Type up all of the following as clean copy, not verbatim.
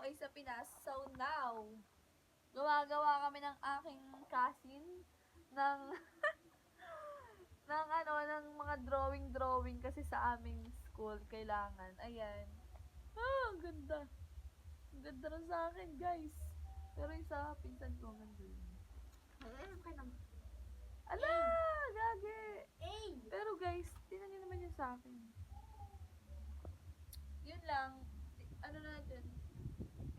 ay sa Pinas. So now, gawa kami ng aking cousin ng ng mga drawing kasi sa aming school kailangan. Ayan. Ang ganda. Ang ganda rin sa akin, guys. Pero yung sa pinsan ko, ang ganda yun. Ala! Gagi! Pero guys, tingnan nyo naman yun sa akin. Yun lang. Ano natin?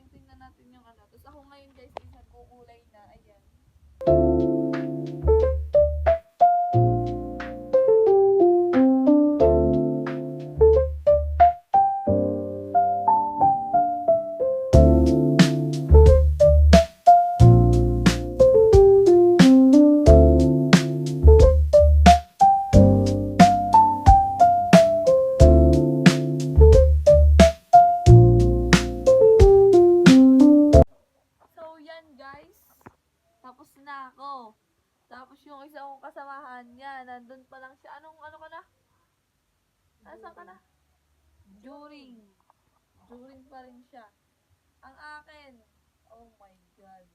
Tingnan natin yung ano. Tapos ako ngayon, guys, is nagkukulay na. Ayan. Tapos na ako. Tapos yung isa kong kasamahan niya, nandun pa lang siya. Ano ka na? Nasaan ka na? During pa rin siya. Ang akin, oh my god.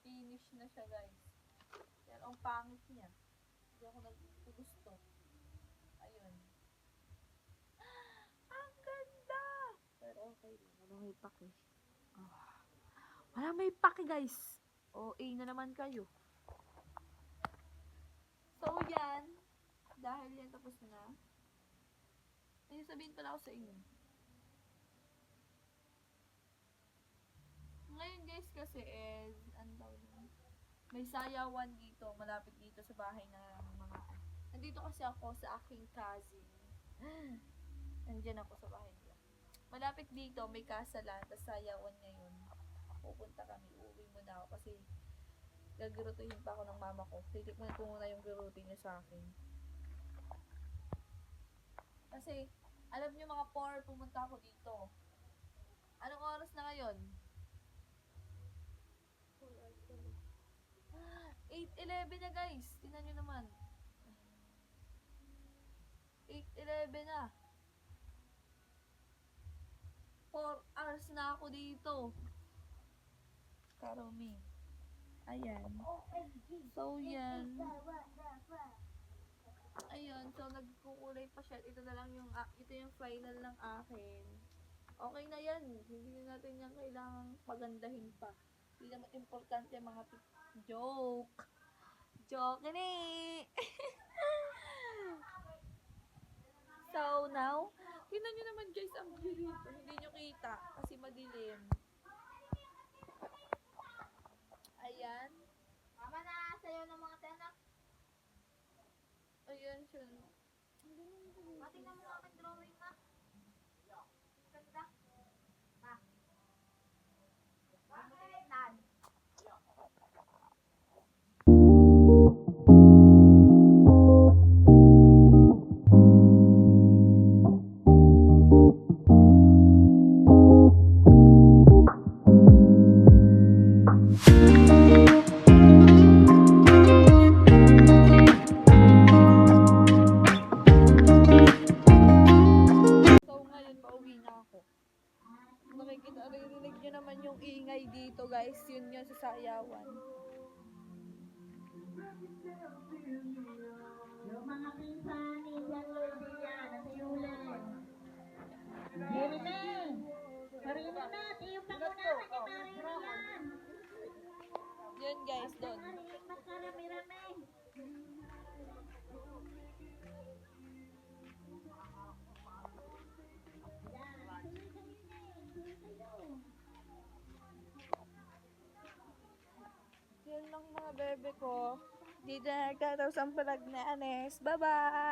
Finish na siya, guys. Yan, ang pangit niya. Hindi ako naggusto. Ayun. Ang ganda! Pero okay lang. Wala may paki. Wala may paki, guys. OA na naman kayo. So, yan. Dahil yan tapos na. Ay, sabihin pala ako sa inyo. Ngayon, guys, kasi is, may sayawan dito, malapit dito sa bahay ng mga. Nandito kasi ako sa aking cousin. Nandyan ako sa bahay nila. Malapit dito, may kasalan, tapos sayawan ngayon. Pupunta kami, uuwi muna ako kasi gagurutuhin pa ako ng mama ko. Titikman ko muna yung gurutin niya sa akin. Kasi, alam niyo mga 4, pumunta ako dito. Anong oras na ngayon? 8:11 na, guys. Tingnan niyo naman. 8:11 na. 4 hours na ako dito. Karami. Ayan. So, yan. Ayun. So, nagkukulay pa siya. Ito na lang yung, ito yung final ng akin. Okay na yan. Hindi na natin yan kailangang pagandahin pa. Hindi naman importante mga joke. Joke na So, now, tingnan nyo naman, guys, ang view dito. Hindi nyo kita kasi madilim. Ayan. Mama na, sayo ng mga tenak. Ayan siya. Pati na mo aking drawing na. Ganda. Ma. Bakit? Nan. Narinig nyo naman yung ingay dito, guys. Yun yung sa sayawan. Yung mga pinsan ni Jan Lodia na tiyulan. Marimel! Marimel na! Tiyo pa ko namin ni Marimel! Yun, guys, doon. Marimel mas karami-rami. Yun lang mga bebe ko. Dito na nagtatapos ang vlog na Anes. Bye-bye!